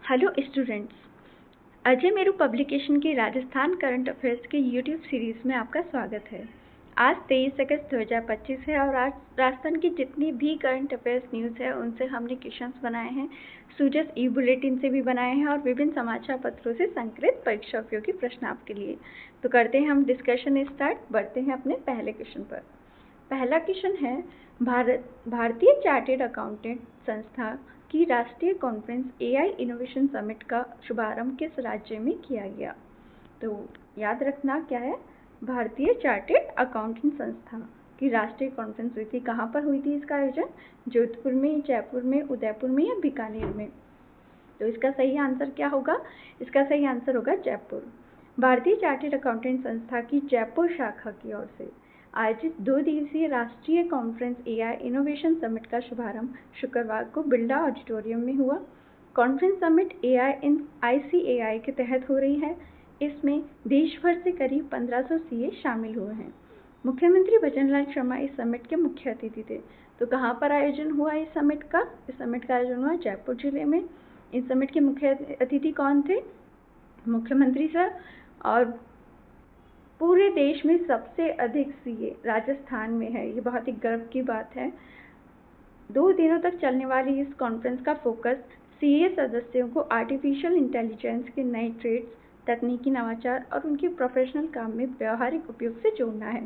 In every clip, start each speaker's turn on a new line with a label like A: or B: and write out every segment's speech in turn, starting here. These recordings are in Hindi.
A: Hello students, Ajay Meru publication की राजस्थान करंट अफेयर्स की यूट्यूब सीरीज़ में आपका स्वागत है। आज 23 अगस्त 2025 है और आज राजस्थान की जितनी भी करंट अफेयर्स न्यूज़ है उनसे हमने क्वेश्चंस बनाए हैं, सूजस ई बुलेटिन से भी बनाए हैं और विभिन्न समाचार पत्रों से संकलित परीक्षा उपयोगी प्रश्न आपके लिए। तो करते हैं हम डिस्कशन स्टार्ट, बढ़ते हैं अपने पहले क्वेश्चन पर। पहला क्वेश्चन है, भारतीय चार्टेड अकाउंटेंट संस्था की राष्ट्रीय कॉन्फ्रेंस एआई इनोवेशन समिट का शुभारंभ किस राज्य में किया गया? तो याद रखना क्या है, भारतीय चार्टेड अकाउंटेंट संस्था की राष्ट्रीय कॉन्फ्रेंस हुई थी। कहाँ पर हुई थी इसका आयोजन? जोधपुर में, जयपुर में, उदयपुर में या बीकानेर में? तो इसका सही आंसर क्या होगा? इसका सही आंसर होगा जयपुर। भारतीय चार्टेड अकाउंटेंट संस्था की जयपुर शाखा की ओर से आयोजित 2 दिवसीय राष्ट्रीय कॉन्फ्रेंस एआई इनोवेशन समिट का शुभारंभ शुक्रवार को बिरला ऑडिटोरियम में हुआ। कॉन्फ्रेंस समिट एआई इन आईसीएआई के तहत हो रही है। इसमें देश भर से करीब 1500 सीए शामिल हुए हैं। मुख्यमंत्री भजनलाल शर्मा इस समिट के मुख्य अतिथि थे। तो कहाँ पर आयोजन हुआ इस समिट का? इस समिट का आयोजन हुआ जयपुर जिले में। इस समिट के मुख्य अतिथि कौन थे? मुख्यमंत्री सर। और पूरे देश में सबसे अधिक सीए राजस्थान में है, ये बहुत ही गर्व की बात है। 2 दिनों तक चलने वाली इस कॉन्फ्रेंस का फोकस सीए सदस्यों को आर्टिफिशियल इंटेलिजेंस के नए ट्रेड्स, तकनीकी नवाचार और उनके प्रोफेशनल काम में व्यावहारिक उपयोग से जोड़ना है।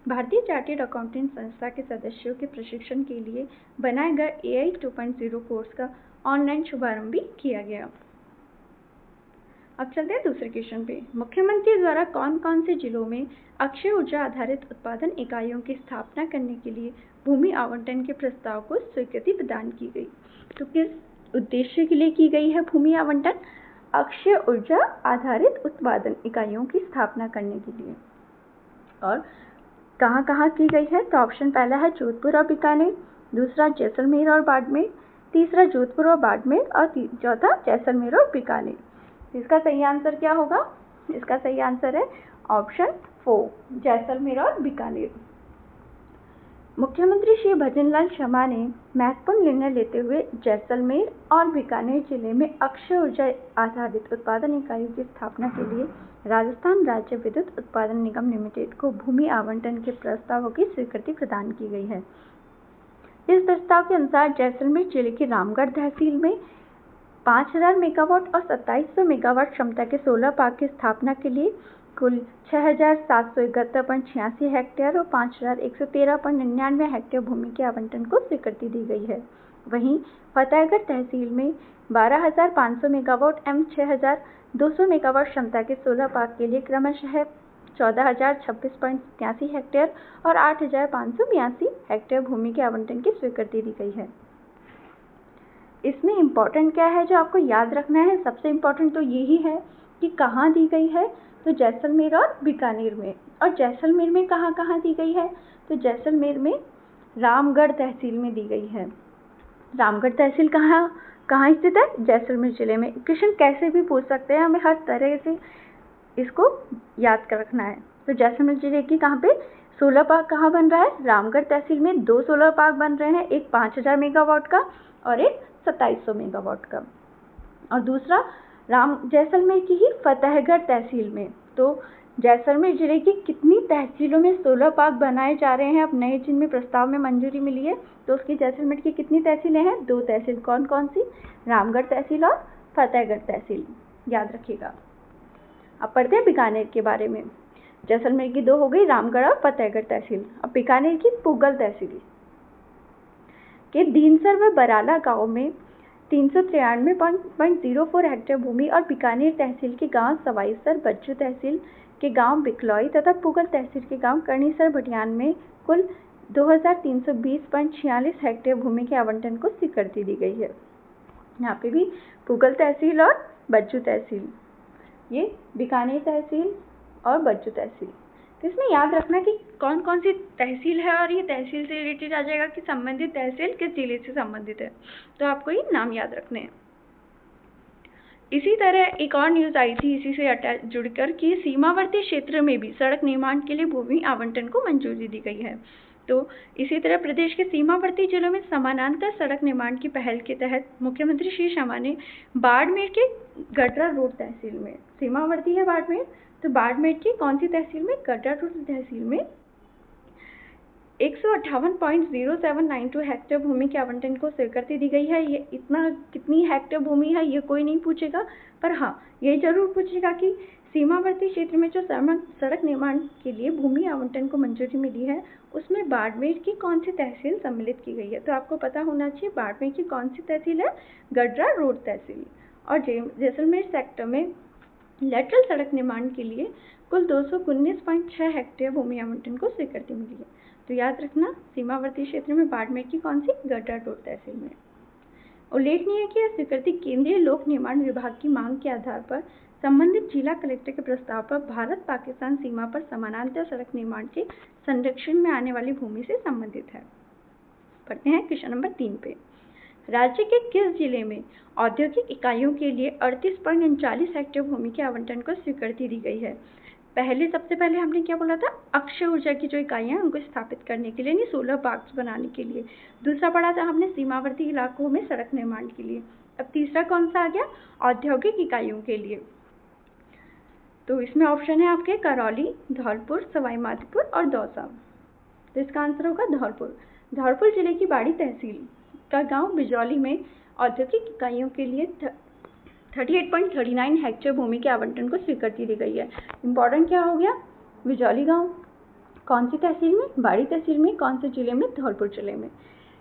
A: भारतीय चार्टेड अकाउंटेंट संस्था के सदस्यों के प्रशिक्षण के लिए बनाए गए एआई 2.0 कोर्स का ऑनलाइन शुभारंभ भी किया गया। अब चलते हैं दूसरे क्वेश्चन पे। मुख्यमंत्री द्वारा कौन कौन से जिलों में अक्षय ऊर्जा आधारित उत्पादन इकाइयों की स्थापना करने के लिए भूमि आवंटन के प्रस्ताव को स्वीकृति प्रदान की गई? तो किस उद्देश्य के लिए की गई है भूमि आवंटन? अक्षय ऊर्जा आधारित उत्पादन इकाइयों की स्थापना करने के लिए। और कहाँ कहाँ की गई है? तो ऑप्शन पहला है जोधपुर और बीकानेर, दूसरा जैसलमेर और बाड़मेर, तीसरा जोधपुर और बाड़मेर और चौथा जैसलमेर और बीकानेर। इसका सही आंसर क्या होगा? इसका सही आंसर है ऑप्शन 4, जैसलमेर और बीकानेर। मुख्यमंत्री श्री भजनलाल शर्मा ने महत्वपूर्ण निर्णय लेते हुए जैसलमेर और बीकानेर जिले में अक्षय ऊर्जा आधारित उत्पादन इकाइयों की स्थापना के लिए राजस्थान राज्य विद्युत उत्पादन निगम लिमिटेड को भूमि आवंटन के प्रस्तावों की स्वीकृति प्रदान की गई है। इस प्रस्ताव के अनुसार जैसलमेर जिले की रामगढ़ तहसील में 5000 मेगावाट और 2700 मेगावाट क्षमता के सोलर पार्क की स्थापना के लिए कुल 6771.86 हेक्टेयर और 5113.99 हेक्टेयर भूमि के आवंटन को स्वीकृति दी गई है। वहीं फतेहगढ़ तहसील में 12500 मेगावाट एवं 6200 मेगावाट क्षमता के सोलर पार्क के लिए क्रमशः 14026.83 हेक्टेयर और 8582 हेक्टेयर भूमि के आवंटन की स्वीकृति दी गई है। इसमें इम्पॉर्टेंट क्या है जो आपको याद रखना है? सबसे इम्पॉर्टेंट तो यही है कि कहाँ दी गई है, तो जैसलमेर और बीकानेर में। और जैसलमेर में कहाँ कहाँ दी गई है? तो जैसलमेर में रामगढ़ तहसील में दी गई है। रामगढ़ तहसील कहाँ स्थित है? जैसलमेर जिले में। क्वेश्चन कैसे भी पूछ सकते हैं, हमें हर तरह से इसको याद कर रखना है। तो जैसलमेर जिले की कहाँ पे सोलर पार्क कहाँ बन रहा है? रामगढ़ तहसील में 2 सोलर पार्क बन रहे हैं, एक 5000 मेगावाट का और एक 2700 मेगावाट का। और दूसरा जैसलमेर की ही फतेहगढ़ तहसील में। तो जैसलमेर जिले की कितनी तहसीलों में सोलर पार्क बनाए जा रहे हैं अब नए, जिनमें प्रस्ताव में मंजूरी मिली है? तो उसकी जैसलमेर की कितनी तहसीलें हैं? 2 तहसील। कौन कौन सी? रामगढ़ तहसील और फतेहगढ़ तहसील, याद रखिएगा। अब पढ़ते हैं बीकानेर के बारे में। जैसलमेर की 2 हो गई, रामगढ़ और फतेहगढ़ तहसील। अब बीकानेर की पूगल तहसील के दीनसर व बराला गांव में 393.04 हेक्टेयर भूमि और बीकानेर तहसील के गांव सवाईसर, बज्जू तहसील के गांव बिकलौई तथा पूगल तहसील के गांव कर्णीसर भटियान में कुल 2320.46 हेक्टेयर भूमि के आवंटन को स्वीकृति दी गई है। यहाँ पे भी पूगल तहसील और बज्जू तहसील, ये बीकानेर तहसील और बज्जू तहसील। तो इसमें याद रखना कि कौन कौन सी तहसील है और ये तहसील से रिलेटेड आ जाएगा कि संबंधित तहसील किस जिले से संबंधित है। तो आपको ये नाम याद रखने हैं। इसी तरह एक और न्यूज़ आई थी इसी से जुड़कर कि सीमावर्ती क्षेत्र में भी सड़क निर्माण के लिए भूमि आवंटन को मंजूरी दी गई है। तो इसी तरह प्रदेश के सीमावर्ती जिलों में समानांतर सड़क निर्माण की पहल के तहत मुख्यमंत्री श्री शर्मा ने बाड़मेर के गडरा रोड तहसील में, सीमावर्ती है बाड़मेर, तो बाड़मेर की कौन सी तहसील में, गडरा रोड तहसील में 158.0792 हेक्टेयर भूमि के आवंटन को स्वीकृति दी गई है। ये इतना कितनी हेक्टेयर भूमि है ये कोई नहीं पूछेगा, पर हाँ ये जरूर पूछेगा कि सीमावर्ती क्षेत्र में जो सड़क निर्माण के लिए भूमि आवंटन को मंजूरी मिली है उसमें बाड़मेर की कौन सी तहसील सम्मिलित की गई है। तो आपको पता होना चाहिए बाड़मेर की कौन सी तहसील है, गडरा रोड तहसील। और जैसलमेर सेक्टर में लेटरल सड़क निर्माण के लिए कुल 219.6 हेक्टेयर भूमि आवंटन को स्वीकृति मिली है। तो याद रखना सीमावर्ती क्षेत्र में बाड़मेर की कौन सी, गडरा रोड तहसील में। उल्लेखनीय है कि यह स्वीकृति केंद्रीय लोक निर्माण विभाग की मांग के आधार पर संबंधित जिला कलेक्टर के प्रस्ताव पर भारत पाकिस्तान सीमा पर समानांतर सड़क निर्माण के संरक्षण में आने वाली भूमि से संबंधित है। पढ़ते हैं क्वेश्चन नंबर 3 पे। राज्य के किस जिले में औद्योगिक इकाइयों के लिए 38.39 हेक्टेयर भूमि के आवंटन को स्वीकृति दी गई है। सबसे पहले हमने क्या बोला था, अक्षय ऊर्जा की जो इकाइयां उनको स्थापित करने के लिए, नहीं सोलर पार्क्स बनाने के लिए। दूसरा पढ़ा था हमने सीमावर्ती इलाकों में सड़क निर्माण के लिए। अब तीसरा कौन सा आ गया, औद्योगिक इकाइयों के लिए। तो इसमें ऑप्शन है आपके करौली, धौलपुर, सवाई माधोपुर और दौसा। तो इसका आंसर होगा धौलपुर। धौलपुर जिले की बाड़ी तहसील का गांव बिजौली में औद्योगिक इकाइयों के लिए 38.39 हेक्टेयर भूमि के आवंटन को स्वीकृति दी गई है। इंपॉर्टेंट क्या हो गया, बिजौली गांव कौन सी तहसील में, बाड़ी तहसील में, कौन से जिले में, धौलपुर जिले में।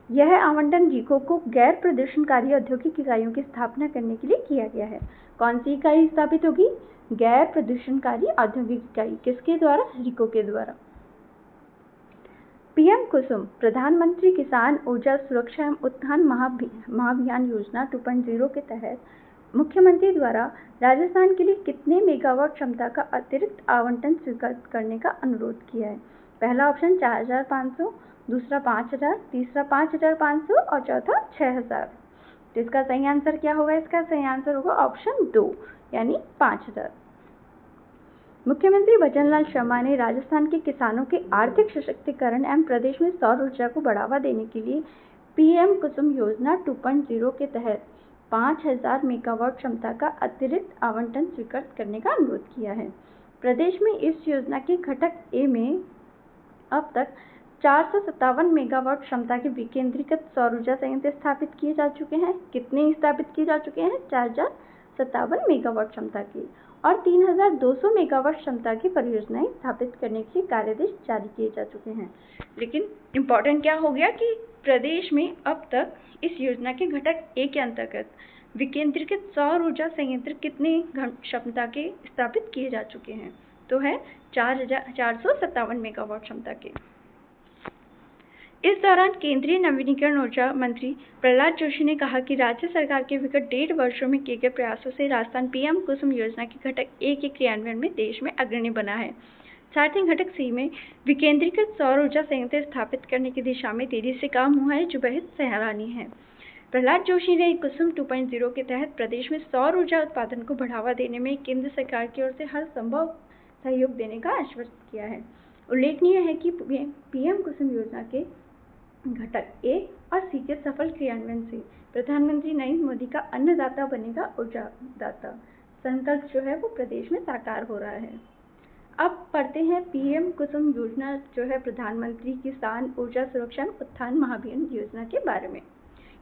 A: यह आवंटन जीको को गैर प्रदूषणकारी औद्योगिक इकाइयों की स्थापना करने के लिए किया गया है। कौन सी इकाई स्थापित होगी, गैर प्रदूषणकारी औद्योगिक इकाई, किसके द्वारा, रिको के द्वारा। पीएम कुसुम प्रधानमंत्री किसान ऊर्जा सुरक्षा एवं उत्थान महाअभियान योजना 2.0 के तहत मुख्यमंत्री द्वारा राजस्थान के लिए कितने मेगावाट क्षमता का अतिरिक्त आवंटन स्वीकृत करने का अनुरोध किया है। पहला ऑप्शन 4,500, दूसरा 5,000, तीसरा 5,500 और चौथा 6,000। तो इसका सही आंसर क्या होगा, इसका सही आंसर होगा ऑप्शन 2 यानी 5,000। मुख्यमंत्री भजनलाल शर्मा ने राजस्थान के किसानों के आर्थिक सशक्तिकरण एवं प्रदेश में सौर ऊर्जा को बढ़ावा देने के लिए पीएम कुसुम योजना 2.0 के तहत 5,000 मेगावाट क्षमता का अतिरिक्त आवंटन स्वीकृत करने का अनुरोध किया है। प्रदेश में इस योजना के घटक ए में अब तक 457 मेगावाट क्षमता के विकेंद्रीकृत सौर ऊर्जा संयंत्र स्थापित किए जा चुके हैं। कितने स्थापित किए जा चुके हैं, 4,057 मेगावाट क्षमता की, और 3,200 मेगावाट क्षमता की परियोजनाएं स्थापित करने के कार्यादेश जारी किए जा चुके हैं। लेकिन इम्पोर्टेंट क्या हो गया कि प्रदेश में अब तक इस योजना के घटक ए के अंतर्गत विकेंद्रीकृत सौर ऊर्जा संयंत्र कितने क्षमता के स्थापित किए जा चुके हैं, तो है 457 मेगावाट क्षमता के। इस दौरान केंद्रीय नवीनीकरण ऊर्जा मंत्री प्रहलाद जोशी ने कहा कि राज्य सरकार के विगत 1.5 वर्षों में किए गए प्रयासों से राजस्थान पीएम कुसुम योजना के घटक ए के क्रियान्वयन में देश में अग्रणी बना है। साथ ही घटक सी में विकेंद्रीकृत सौर ऊर्जा संयंत्र स्थापित करने की दिशा में तेजी से काम हुआ है, जो बेहद सराहनीय है। प्रहलाद जोशी ने कुसुम 2.0 के तहत प्रदेश में सौर ऊर्जा उत्पादन को बढ़ावा देने में केंद्र सरकार की ओर से हर संभव सहयोग देने का आश्वस्त किया है। उल्लेखनीय है कि पीएम कुसुम योजना के घटक ए और सी के सफल क्रियान्वयन से प्रधानमंत्री नरेंद्र मोदी का अन्नदाता बनेगा ऊर्जादाता संकल्प जो है वो प्रदेश में साकार हो रहा है। अब पढ़ते हैं पीएम कुसुम योजना जो है प्रधानमंत्री किसान ऊर्जा सुरक्षा उत्थान महाअभियान योजना के बारे में।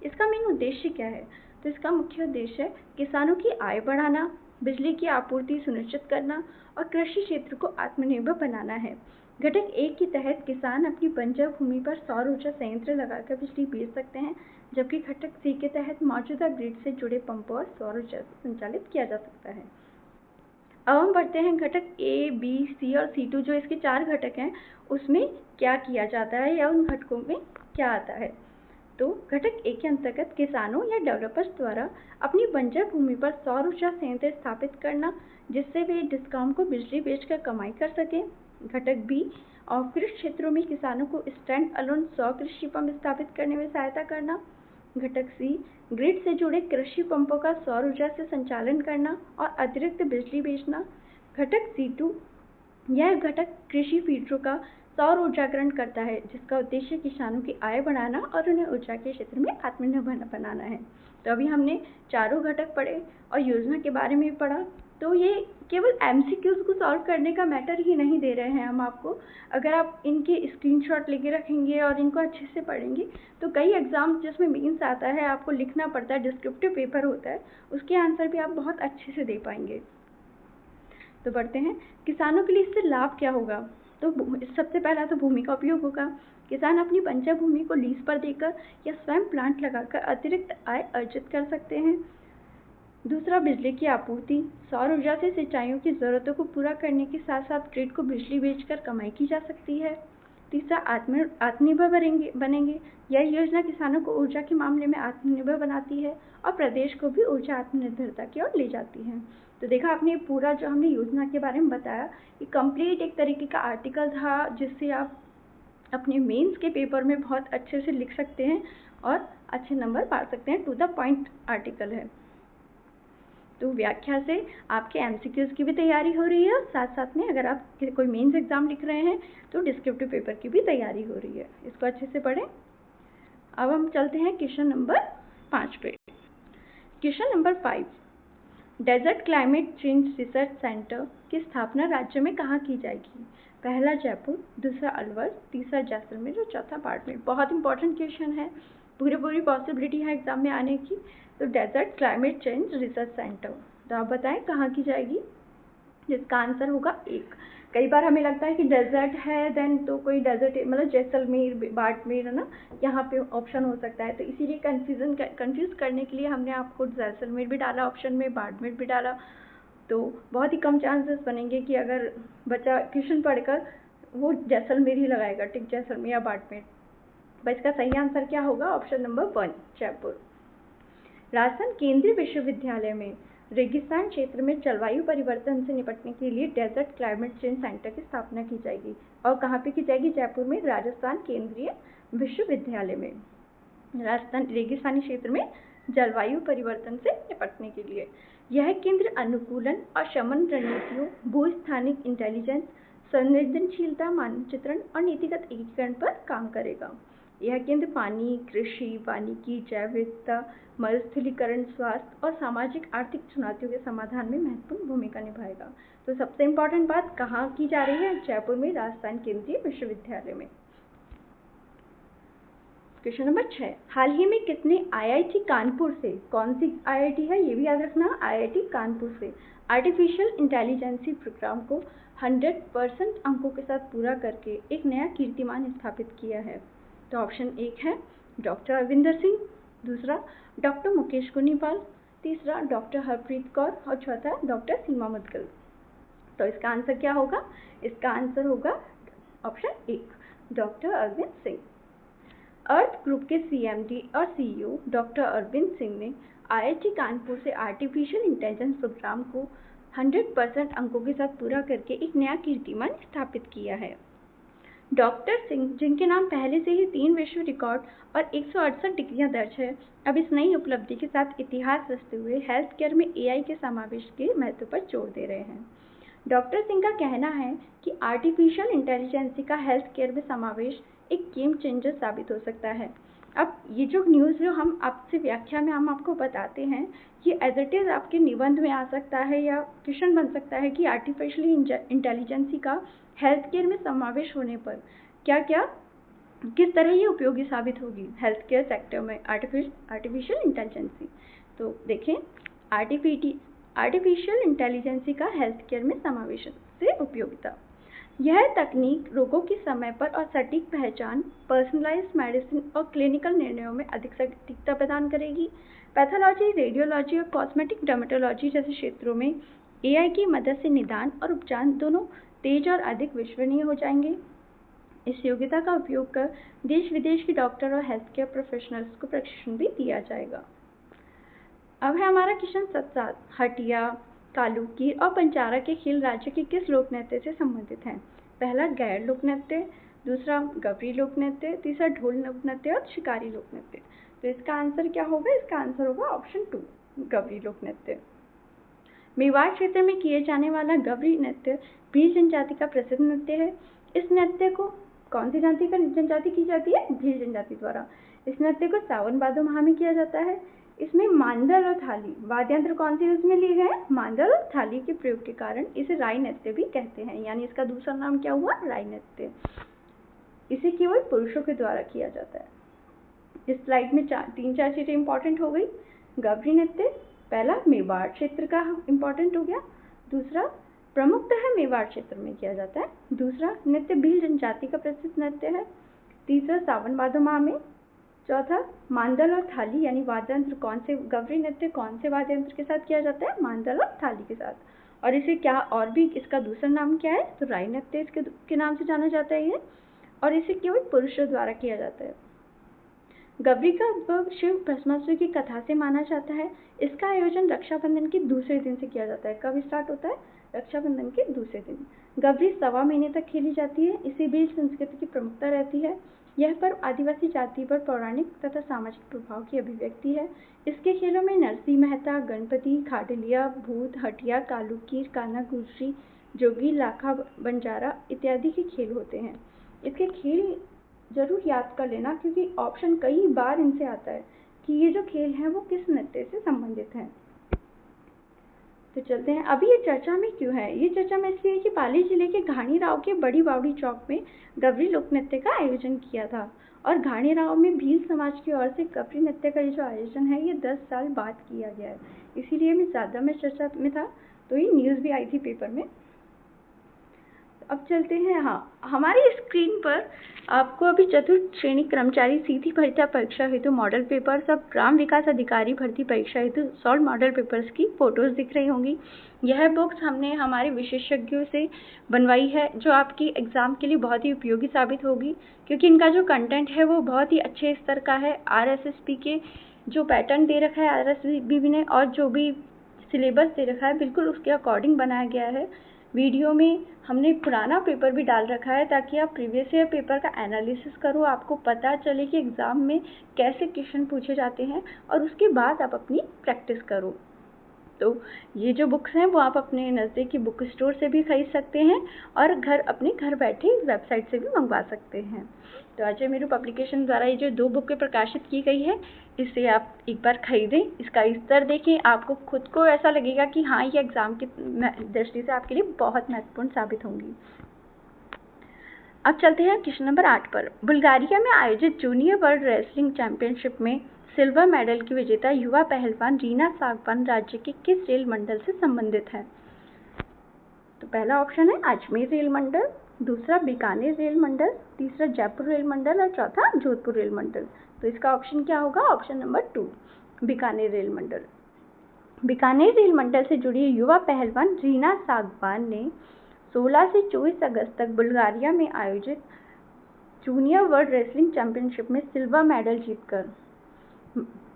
A: इसका मेन उद्देश्य क्या है, तो इसका मुख्य उद्देश्य है किसानों की आय बढ़ाना, बिजली की आपूर्ति सुनिश्चित करना और कृषि क्षेत्र को आत्मनिर्भर बनाना है। घटक एक के तहत किसान अपनी बंजर भूमि पर सौर ऊर्जा संयंत्र लगाकर बिजली बेच सकते हैं, जबकि घटक सी के तहत मौजूदा ग्रिड से जुड़े पंपों और सौर ऊर्जा से संचालित किया जा सकता है। अब हम बढ़ते हैं घटक ए, बी, सी और C2 जो इसके 4 घटक हैं, उसमें क्या किया जाता है या उन घटकों में क्या आता है। तो घटक ए के अंतर्गत किसानों या डेवलपर्स द्वारा अपनी बंजर भूमि पर सौर ऊर्जा संयंत्र स्थापित करना, जिससे वे डिस्कॉम को बिजली बेचकर कमाई कर सकें। घटक बी, ऑफग्रिड क्षेत्रों में किसानों को स्टैंड अलोन सौर कृषि पंप स्थापित करने में सहायता करना। घटक सी, ग्रिड से जुड़े कृषि पंपों का सौर ऊर्जा से संचालन करना और अतिरिक्त बिजली बेचना। घटक C2, यह घटक कृषि फीडरों का सौर ऊर्जाकरण करता है, जिसका उद्देश्य किसानों की आय बढ़ाना और उन्हें ऊर्जा के क्षेत्र में आत्मनिर्भर बनाना है। तो अभी हमने चारों घटक पढ़े और योजना के बारे में पढ़ा। तो ये केवल एमसीक्यूज को सॉल्व करने का मैटर ही नहीं दे रहे हैं हम आपको। अगर आप इनके स्क्रीनशॉट लेके रखेंगे और इनको अच्छे से पढ़ेंगे तो कई एग्जाम जिसमें मेंस आता है, आपको लिखना पड़ता है, डिस्क्रिप्टिव पेपर होता है, उसके आंसर भी आप बहुत अच्छे से दे पाएंगे। तो बढ़ते हैं, किसानों के लिए इससे लाभ क्या होगा। तो सबसे पहला तो भूमि का उपयोग होगा। किसान अपनी बंजर भूमि को लीज पर देकर या स्वयं प्लांट लगाकर अतिरिक्त आय अर्जित कर सकते हैं। दूसरा, बिजली की आपूर्ति। सौर ऊर्जा से सिंचाइयों की ज़रूरतों को पूरा करने के साथ साथ ग्रिड को बिजली बेचकर कमाई की जा सकती है। तीसरा, आत्मनिर्भर बनेंगे। यह योजना किसानों को ऊर्जा के मामले में आत्मनिर्भर बनाती है और प्रदेश को भी ऊर्जा आत्मनिर्भरता की ओर ले जाती है। तो देखा आपने, पूरा जो हमने योजना के बारे में बताया, ये कंप्लीट एक तरीके का आर्टिकल था जिससे आप अपने मेंस के पेपर में बहुत अच्छे से लिख सकते हैं और अच्छे नंबर पा सकते हैं। टू द पॉइंट आर्टिकल है। तो व्याख्या से आपके एमसीक्यूज की भी तैयारी हो रही है और साथ साथ में अगर आप कोई मेंस एग्जाम लिख रहे हैं तो डिस्क्रिप्टिव पेपर की भी तैयारी हो रही है। इसको अच्छे से पढ़ें। अब हम चलते हैं क्वेश्चन नंबर 5 पे। Question number 5, desert climate change research centre की स्थापना राज्य में कहाँ की जाएगी। पहला जयपुर, दूसरा अलवर, तीसरा जैसलमेर और चौथा बाड़मेर। बहुत इंपॉर्टेंट क्वेश्चन है, पूरी पॉसिबिलिटी है एग्जाम में आने की। तो desert climate change research centre, तो आप बताएं कहाँ की जाएगी। जिसका आंसर होगा 1। कई बार हमें लगता है कि डेजर्ट है देन तो कोई डेजर्ट मतलब जैसलमेर, बाड़मेर है ना, यहाँ पे ऑप्शन हो सकता है। तो इसीलिए कंफ्यूज करने के लिए हमने आपको जैसलमेर भी डाला ऑप्शन में, बाड़मेर भी डाला। तो बहुत ही कम चांसेस बनेंगे कि अगर बच्चा क्वेश्चन पढ़कर वो जैसलमेर ही लगाएगा, ठीक, जैसलमेर या बाड़मेर। बस इसका सही आंसर क्या होगा, ऑप्शन नंबर 1 जयपुर। राजस्थान केंद्रीय विश्वविद्यालय में रेगिस्तान क्षेत्र में जलवायु परिवर्तन से निपटने के लिए डेजर्ट क्लाइमेट चेंज सेंटर की स्थापना की जाएगी। और कहाँ पे की जाएगी, जयपुर में, राजस्थान केंद्रीय विश्वविद्यालय में। राजस्थान रेगिस्तानी क्षेत्र में जलवायु परिवर्तन से निपटने के लिए यह केंद्र अनुकूलन और शमन रणनीतियों, भूस्थानिक इंटेलिजेंस, संवेदनशीलता मानचित्रण और नीतिगत एकीकरण पर काम करेगा। यह केंद्र पानी, कृषि, वानिकी, जैव विविधता, मरुस्थलीकरण, स्वास्थ्य और सामाजिक आर्थिक चुनौतियों के समाधान में महत्वपूर्ण भूमिका निभाएगा। तो सबसे इम्पोर्टेंट बात कहाँ की जा रही है, जयपुर में, राजस्थान केंद्रीय विश्वविद्यालय में। क्वेश्चन नंबर 6, हाल ही में कितने आईआईटी कानपुर से, कौन सी आईआईटी है ये भी याद रखना, आईआईटी कानपुर से आर्टिफिशियल इंटेलिजेंसी प्रोग्राम को 100% अंकों के साथ पूरा करके एक नया कीर्तिमान स्थापित किया है। तो ऑप्शन 1 है डॉक्टर अरविंदर सिंह, दूसरा डॉक्टर मुकेश कुनीपाल, तीसरा डॉक्टर हरप्रीत कौर और चौथा डॉक्टर सीमा मुदगल। तो इसका आंसर क्या होगा, इसका आंसर होगा ऑप्शन 1 डॉक्टर अरविंद सिंह। अर्थ ग्रुप के सीएमडी और सीईओ डॉक्टर अरविंद सिंह ने आईआईटी कानपुर से आर्टिफिशियल इंटेलिजेंस प्रोग्राम को 100% अंकों के साथ पूरा करके एक नया कीर्तिमान स्थापित किया है। डॉक्टर सिंह, जिनके नाम पहले से ही 3 विश्व रिकॉर्ड और 168 डिग्रियां दर्ज है, अब इस नई उपलब्धि के साथ इतिहास रचते हुए हेल्थ केयर में एआई के समावेश के महत्व पर जोर दे रहे हैं। डॉक्टर सिंह का कहना है कि आर्टिफिशियल इंटेलिजेंस का हेल्थ केयर में समावेश एक गेम चेंजर साबित हो सकता है। अब ये जो न्यूज़ जो हम आपसे व्याख्या में हम आपको बताते हैं, ये एज इट इज़ आपके निबंध में आ सकता है या क्वेश्चन बन सकता है कि आर्टिफिशियल इंटेलिजेंस का हेल्थ केयर में समावेश होने पर क्या क्या, किस तरह ये उपयोगी साबित होगी हेल्थ केयर सेक्टर में आर्टिफिशियल इंटेलिजेंस। तो देखें, आर्टिफिशियल इंटेलिजेंस का हेल्थ केयर में समावेश से उपयोगिता। यह तकनीक रोगों की समय पर और सटीक पहचान, पर्सनलाइज्ड मेडिसिन और क्लिनिकल निर्णयों में अधिक सटीकता प्रदान करेगी। पैथोलॉजी, रेडियोलॉजी और कॉस्मेटिक डर्मेटोलॉजी जैसे क्षेत्रों में एआई की मदद से निदान और उपचार दोनों तेज और अधिक विश्वसनीय हो जाएंगे। इस योग्यता का उपयोग कर देश विदेश के डॉक्टर और हेल्थ केयर प्रोफेशनल्स को प्रशिक्षण भी दिया जाएगा। अब है हमारा क्वेश्चन 7, हटिया, कालूकीर और पंचारा के खेल राज्य के किस लोक नृत्य से संबंधित हैं। पहला गैर लोक नृत्य, दूसरा गवरी लोक नृत्य, तीसरा ढोल लोक नृत्य और शिकारी लोक नृत्य। तो इसका आंसर क्या होगा, इसका आंसर होगा ऑप्शन 2 गवरी लोक नृत्य। मेवाड़ क्षेत्र में किए जाने वाला गवरी नृत्य भील जनजाति का प्रसिद्ध नृत्य है। इस नृत्य को कौन सी जनजाति की जाती है? भील जनजाति द्वारा। इस नृत्य को सावन भादो माह में किया जाता है। इसमें मांदल और थाली वाद्यंत्र कौन से यूज में लिए गए हैं? मांदल और थाली के प्रयोग के कारण इसे राई नृत्य भी कहते हैं, यानी इसका दूसरा नाम क्या हुआ? राई नृत्य। इसे केवल पुरुषों के द्वारा किया जाता है। इस स्लाइड में 3-4 चीजें इंपॉर्टेंट हो गई। गवरी नृत्य पहला मेवाड़ क्षेत्र का इंपॉर्टेंट हो गया, दूसरा प्रमुखतः मेवाड़ क्षेत्र में किया जाता है, दूसरा नृत्य भील जनजाति का प्रसिद्ध नृत्य है, तीसरा सावन भादो माह में, चौथा मांदल और थाली यानी वाद्यंत्र कौन से, गवरी नृत्य कौन से वाद्यंत्र के साथ किया जाता है? मांदल और थाली के साथ। और इसे क्या और भी इसका दूसरा नाम क्या है? तो राई नृत्य इसके नाम से जाना जाता है ये, और इसे केवल पुरुषों द्वारा किया जाता है। गवरी का उद्भव शिव भस्मासुर की कथा से माना जाता है। इसका आयोजन रक्षाबंधन के दूसरे दिन से किया जाता है। कब स्टार्ट होता है? रक्षाबंधन के दूसरे दिन। गवरी 1.25 महीने तक खेली जाती है। इसी भील संस्कृति की प्रमुखता रहती है। यह पर्व आदिवासी जाति पर पौराणिक तथा सामाजिक प्रभाव की अभिव्यक्ति है। इसके खेलों में नरसिंह मेहता, गणपति, खाडलिया, भूत, हटिया, कालुकीर, काना गुजरी, जोगी, लाखा, बंजारा इत्यादि के खेल होते हैं। इसके खेल जरूर याद कर लेना, क्योंकि ऑप्शन कई बार इनसे आता है कि ये जो खेल हैं वो किस नृत्य से संबंधित हैं। तो चलते हैं। अभी ये चर्चा में क्यों है? ये चर्चा में इसलिए कि पाली जिले के घाणी राव के बड़ी बावड़ी चौक में गवरी लोक नृत्य का आयोजन किया था, और घाणी राव में भील समाज की ओर से गवरी नृत्य का ये जो आयोजन है ये 10 साल बाद किया गया है, इसीलिए मैं ज़्यादा में चर्चा में था, तो ये न्यूज़ भी आई थी पेपर में। अब चलते हैं। हाँ, हमारी स्क्रीन पर आपको अभी चतुर्थ श्रेणी कर्मचारी सीधी भर्ती परीक्षा हेतु मॉडल पेपर्स, अब ग्राम विकास अधिकारी भर्ती परीक्षा हेतु सॉल्व मॉडल पेपर्स की फोटोज दिख रही होंगी। यह बुक्स हमने हमारे विशेषज्ञों से बनवाई है, जो आपकी एग्जाम के लिए बहुत ही उपयोगी साबित होगी, क्योंकि इनका जो कंटेंट है वो बहुत ही अच्छे स्तर का है। RSSB के जो पैटर्न दे रखा है RSSB ने, और जो भी सिलेबस दे रखा है बिल्कुल उसके अकॉर्डिंग बनाया गया है। वीडियो में हमने पुराना पेपर भी डाल रखा है, ताकि आप प्रीवियस ईयर पेपर का एनालिसिस करो, आपको पता चले कि एग्ज़ाम में कैसे क्वेश्चन पूछे जाते हैं, और उसके बाद आप अपनी प्रैक्टिस करो। तो ये जो बुक्स हैं वो आप अपने नज़दीकी बुक स्टोर से भी खरीद सकते हैं, और अपने घर बैठे वेबसाइट से भी मंगवा सकते हैं। तो अजय मेरू पब्लिकेशन द्वारा ये जो 2 बुकें प्रकाशित की गई है, इसे आप एक बार खरीदें, इसका स्तर देखें, आपको खुद को ऐसा लगेगा कि हाँ ये एग्ज़ाम की दृष्टि से आपके लिए बहुत महत्वपूर्ण साबित होंगी। अब चलते हैं क्वेश्चन नंबर 8 पर। बुल्गारिया में आयोजित जूनियर वर्ल्ड रेसलिंग चैंपियनशिप में सिल्वर मेडल की विजेता युवा पहलवान रीना सागवान राज्य के किस रेल मंडल से संबंधित है? तो पहला ऑप्शन है अजमेर रेल मंडल, दूसरा बीकानेर रेल मंडल, तीसरा जयपुर रेल मंडल, और चौथा जोधपुर रेल मंडल। तो इसका ऑप्शन क्या होगा? ऑप्शन नंबर 2, बीकानेर रेल मंडल। बीकानेर रेल मंडल से जुड़ी युवा पहलवान रीना सागवान ने 16 से 24 अगस्त तक बुल्गारिया में आयोजित जूनियर वर्ल्ड रेसलिंग चैंपियनशिप में सिल्वर मेडल जीतकर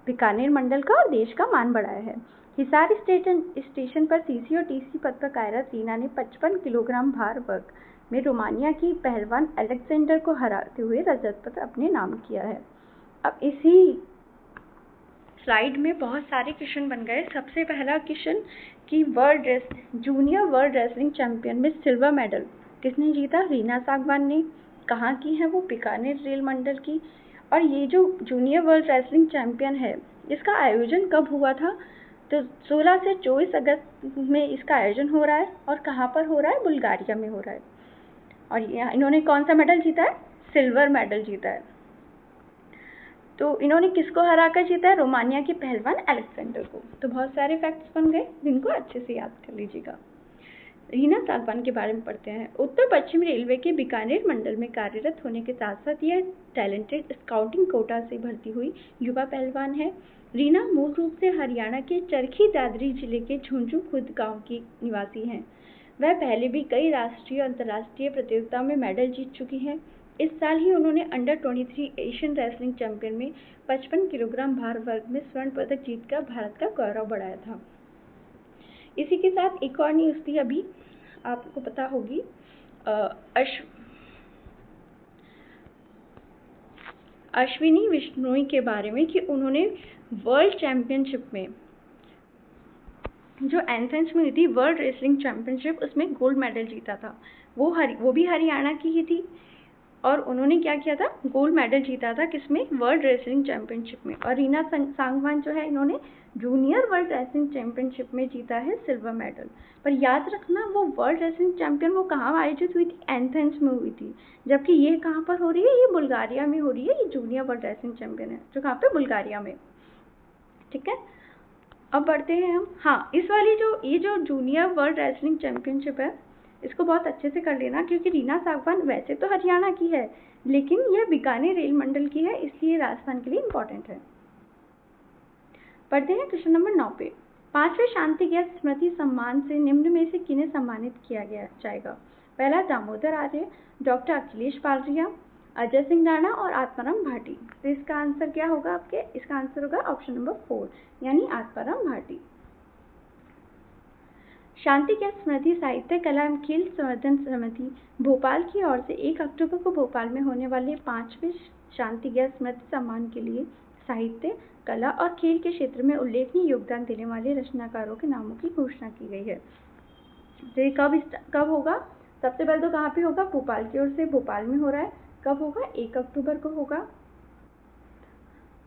A: बीकानेर मंडल का और देश का मान बढ़ाया है। हिसार स्टेशन पर CC और TC पद पर कार्यरत रीना ने 55 किलोग्राम भार वर्ग में रोमानिया की पहलवान अलेक्जेंडर को हराते हुए रजत पदक अपने नाम किया है। अब इसी स्लाइड में बहुत सारे क्वेश्चन बन गए। सबसे पहला क्वेश्चन कि जूनियर वर्ल्ड रेसलिंग चैंपियन में सिल्वर मेडल किसने जीता? रीना सागवान ने। कहाँ की है वो? बीकानेर रेल मंडल की। और ये जो जूनियर वर्ल्ड रेसलिंग चैंपियन है, इसका आयोजन कब हुआ था? तो 16 से 24 अगस्त में इसका आयोजन हो रहा है, और कहाँ पर हो रहा है? बुल्गारिया में हो रहा है। और इन्होंने कौन सा मेडल जीता है? सिल्वर मेडल जीता है। तो इन्होंने किसको हराकर जीता है? रोमानिया के पहलवान अलेक्जेंडर को। तो बहुत सारे फैक्ट्स बन गए, जिनको अच्छे से याद कर लीजिएगा। रीना सागवान के बारे में पढ़ते हैं। उत्तर पश्चिम रेलवे के बीकानेर मंडल में कार्यरत होने के साथ साथ यह टैलेंटेड स्काउटिंग कोटा से भर्ती हुई युवा पहलवान है। रीना मूल रूप से हरियाणा के चरखी दादरी जिले के झुंझुनू खुर्द गांव की निवासी हैं। वह पहले भी कई राष्ट्रीय और अंतर्राष्ट्रीय प्रतियोगिताओं में मेडल जीत चुकी हैं। इस साल ही उन्होंने अंडर 23 एशियन रेसलिंग चैंपियन में 55 किलोग्राम भार वर्ग में स्वर्ण पदक जीतकर भारत का गौरव बढ़ाया था। इसी के साथ एक और न्यूज़ थी, अभी आपको पता होगी, अश्विनी विश्नोई के बारे में, कि उन्होंने वर्ल्ड चैंपियनशिप में जो एथेंस में हुई थी वर्ल्ड रेसलिंग चैंपियनशिप, उसमें गोल्ड मेडल जीता था। वो भी हरियाणा की ही थी। और उन्होंने क्या किया था, गोल्ड मेडल जीता था किसमें, वर्ल्ड रेसलिंग चैंपियनशिप में। और रीना सांगवान जो है, इन्होंने जूनियर वर्ल्ड रेसलिंग चैंपियनशिप में जीता है सिल्वर मेडल। पर याद रखना, वो वर्ल्ड रेसलिंग चैंपियन वो कहाँ आयोजित हुई थी, एथेंस में हुई थी, जबकि ये कहाँ पर हो रही है, ये बुल्गारिया में हो रही है। ये जूनियर वर्ल्ड रेसलिंग चैंपियन है जो कहाँ पे, बुल्गारिया में। ठीक है, अब बढ़ते हैं हम। हाँ, इस वाली ये जो जूनियर वर्ल्ड रेसलिंग चैंपियनशिप है, इसको बहुत अच्छे से कर लेना, क्योंकि रीना सांगवान वैसे तो हरियाणा की है, लेकिन यह बीकानेर रेल मंडल की है, इसलिए राजस्थान के लिए इंपॉर्टेंट है। पढ़ते हैं क्वेश्चन नंबर 9 पे। 5वें शांति गैस स्मृति सम्मान से निम्न में से किन्हें सम्मानित किया जाएगा। पहला दामोदर आर्य, डॉक्टर अखिलेश पालरिया, अजय सिंह राणा और आत्माराम भाटी। तो इसका आंसर क्या होगा आपके, इसका आंसर होगा ऑप्शन नंबर 4 यानी आत्माराम भाटी। शांति गैस स्मृति साहित्य कला एवं खेल संवर्धन समिति भोपाल की ओर से 1 अक्टूबर को भोपाल में होने वाले 5वें शांति गैस स्मृति सम्मान के लिए साहित्य, कला और खेल के क्षेत्र में उल्लेखनीय योगदान देने वाले रचनाकारों के नामों की घोषणा की गई है। तो ये कब होगा, सबसे पहले तो कहाँ पे होगा, भोपाल की ओर से, भोपाल में हो रहा है। कब होगा, 1 अक्टूबर को होगा।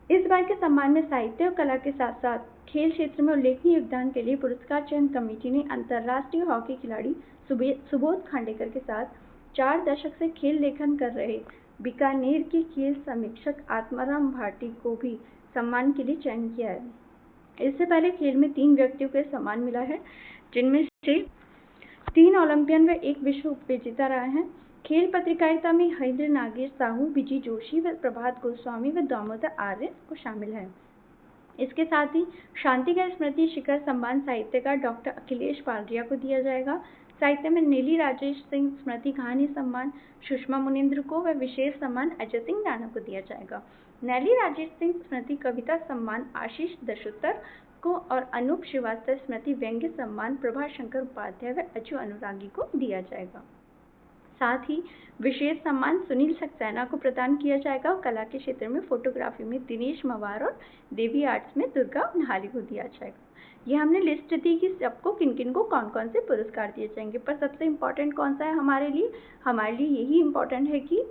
A: इस बार के सम्मान में साहित्य और कला के साथ साथ खेल क्षेत्र में उल्लेखनीय योगदान के लिए पुरस्कार चयन कमेटी ने अंतर्राष्ट्रीय हॉकी खिलाड़ी सुबोध खांडेकर के साथ 4 दशक से खेल लेखन कर रहे बीकानेर के खेल समीक्षक आत्माराम भाटी को भी सम्मान के लिए चयन किया है। इससे पहले खेल में 3 व्यक्तियों को सम्मान मिला है, जिनमें से 3 ओलंपियन व 1 विश्व विजेता रहे हैं। खेल पत्रकारिता में हरिंद्र नागेश साहू, विजय जोशी व प्रभात गोस्वामी व दामोदर आर्य को शामिल है। इसके साथ ही शांति गैस स्मृति शिखर सम्मान साहित्यकार डॉक्टर अखिलेश पालरिया को दिया जाएगा। साहित्य में नेली राजेश सिंह स्मृति कहानी सम्मान सुषमा मुनिंद्र को व विशेष सम्मान अजय सिंह राणा को दिया जाएगा। नेली राजेश सिंह स्मृति कविता सम्मान आशीष दशोत्तर को और अनूप श्रीवास्तव स्मृति व्यंग्य सम्मान प्रभाशंकर उपाध्याय व अजू अनुरागी को दिया जाएगा। साथ ही विशेष सम्मान सुनील सक्सेना को प्रदान किया जाएगा और कला के क्षेत्र में फोटोग्राफी में दिनेश मवार और देवी आर्ट्स में दुर्गा नहाली को दिया जाएगा। ये हमने लिस्ट दी कि सबको किन किन को कौन कौन से पुरस्कार दिए जाएंगे, पर सबसे इम्पोर्टेंट कौन सा है हमारे लिए यही इम्पोर्टेंट है कि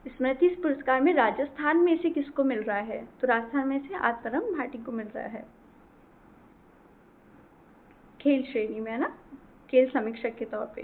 A: स्मृति पुरस्कार में राजस्थान में से किसको मिल रहा है, तो राजस्थान में से आत्माराम भाटी को मिल रहा है, खेल श्रेणी में है ना, खेल समीक्षक के तौर पे।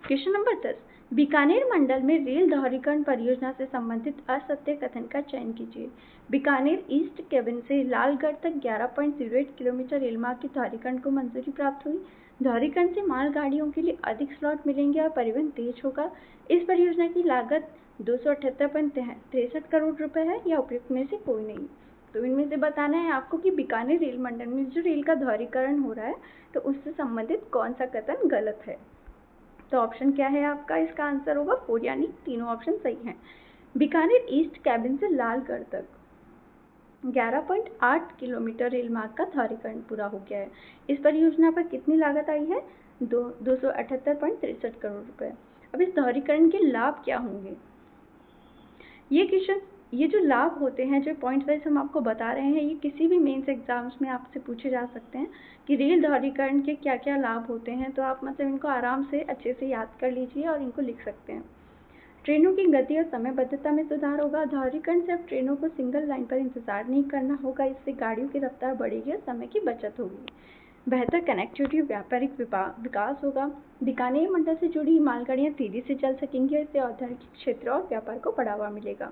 A: क्वेश्चन नंबर 10, बीकानेर मंडल में रेल दोहरीकरण परियोजना से संबंधित असत्य कथन का चयन कीजिए। बीकानेर ईस्ट केबिन से लालगढ़ तक 11.08 किलोमीटर रेल मार्ग के दोहरीकरण को मंजूरी प्राप्त हुई। दोहरीकरण से मालगाड़ियों के लिए अधिक स्लॉट मिलेंगे और परिवहन तेज होगा। इस परियोजना की लागत 278.63 करोड़ रुपए है, या उपयुक्त में से कोई नहीं। तो इनमें से बताना है आपको कि बीकानेर रेल मंडल में जो रेल का दोहरीकरण हो रहा है, तो उससे संबंधित कौन सा कथन गलत है। तो ऑप्शन क्या है आपका, इसका आंसर होगा 4 यानी तीनों ऑप्शन सही हैं। बीकानेर ईस्ट केबिन से लालगढ़ तक 11.8 किलोमीटर रेल मार्ग का दोहरीकरण पूरा हो गया है। इस परियोजना पर कितनी लागत आई है, 278.63 करोड़ रुपए। अब इस दोहरीकरण के लाभ क्या होंगे, ये जो लाभ होते हैं, जो पॉइंट वाइज हम आपको बता रहे हैं, ये किसी भी मेंस एग्जाम्स में आपसे पूछे जा सकते हैं कि रेल दोहरीकरण के क्या क्या लाभ होते हैं। तो आप मतलब इनको आराम से अच्छे से याद कर लीजिए और इनको लिख सकते हैं। ट्रेनों की गति और समयबद्धता में सुधार होगा। दोहरीकरण से अब ट्रेनों को सिंगल लाइन पर इंतजार नहीं करना होगा, इससे गाड़ियों की रफ्तार बढ़ेगी और समय की बचत होगी। बेहतर कनेक्टिविटी, व्यापारिक विकास होगा। बीकानेर मंडल से जुड़ी मालगाड़ियाँ तेजी से चल सकेंगी और इससे औद्योगिक क्षेत्र और व्यापार को बढ़ावा मिलेगा।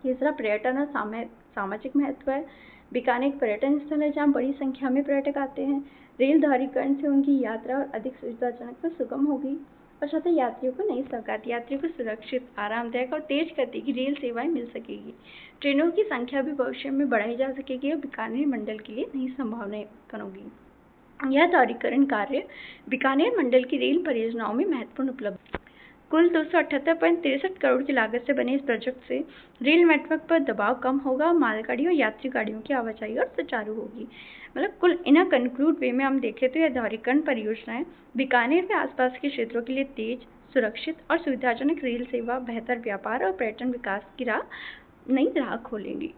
A: तीसरा, पर्यटन और सामाजिक महत्व है। बीकानेर एक पर्यटन स्थल है जहाँ बड़ी संख्या में पर्यटक आते हैं। रेल दोहरीकरण से उनकी यात्रा और अधिक सुविधाजनक व सुगम होगी। और साथ ही यात्रियों को नई सौगात, यात्रियों को सुरक्षित, आरामदायक और तेज गति की रेल सेवाएं मिल सकेगी। ट्रेनों की संख्या भी भविष्य में बढ़ाई जा सकेगी और बीकानेर मंडल के लिए नई संभावनाएं बनेगी। यह दोहरीकरण कार्य बीकानेर मंडल की रेल परियोजनाओं में महत्वपूर्ण उपलब्धि। कुल 278.63 करोड़ की लागत से बने इस प्रोजेक्ट से रेल नेटवर्क पर दबाव कम होगा, मालगाड़ियों और यात्री गाड़ियों की आवाजाही और सुचारू होगी। मतलब कुल इन अ कंक्लूड वे में हम देखें तो यह दोहरीकरण परियोजनाएं बीकानेर के आसपास के क्षेत्रों के लिए तेज, सुरक्षित और सुविधाजनक रेल सेवा, बेहतर व्यापार और पर्यटन विकास की नई राह खोलेंगी।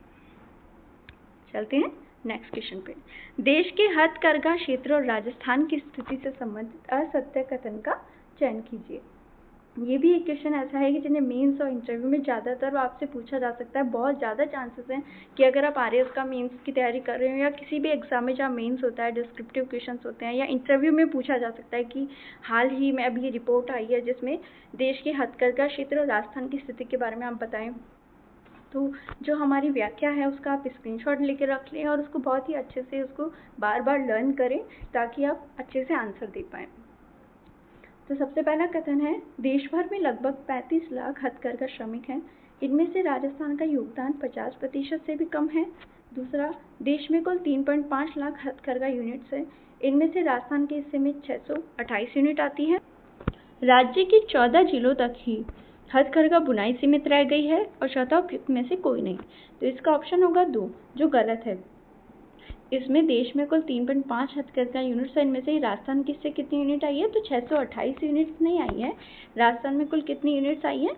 A: चलते हैं नेक्स्ट क्वेश्चन पे। देश के हथकरघा क्षेत्र और राजस्थान की स्थिति से संबंधित असत्य कथन का चयन कीजिए। ये भी एक क्वेश्चन ऐसा है कि जिन्हें मेंस और इंटरव्यू में ज़्यादातर आपसे पूछा जा सकता है। बहुत ज़्यादा चांसेस हैं कि अगर आप आरएएस का मेंस की तैयारी कर रहे हो या किसी भी एग्जाम में जहाँ मेंस होता है, डिस्क्रिप्टिव क्वेश्चंस होते हैं, या इंटरव्यू में पूछा जा सकता है कि हाल ही में अभी रिपोर्ट आई है जिसमें देश के हथकरघा क्षेत्र और राजस्थान की स्थिति के बारे में आप बताएं, तो जो हमारी व्याख्या है उसका आप स्क्रीनशॉट लेके रख लें और उसको बहुत ही अच्छे से उसको बार बार लर्न करें ताकि आप अच्छे से आंसर दे पाएँ। तो सबसे पहला कथन है, देश भर में लगभग 35 लाख हथकरघा श्रमिक हैं, इनमें से राजस्थान का योगदान 50% से भी कम है। दूसरा, देश में कुल 3.5 लाख हथकरघा यूनिट्स हैं, इनमें से राजस्थान के हिस्से में 628 यूनिट आती है। राज्य के 14 जिलों तक ही हथकरघा बुनाई सीमित रह गई है और चौथा उपयुक्त में से कोई नहीं। तो इसका ऑप्शन होगा 2, जो गलत है। इसमें देश में कुल 3.5 हथकरघा यूनिट्स है, इनमें से राजस्थान किससे कितनी यूनिट आई है, तो 628 यूनिट्स नहीं आई है। राजस्थान में कुल कितनी यूनिट्स आई है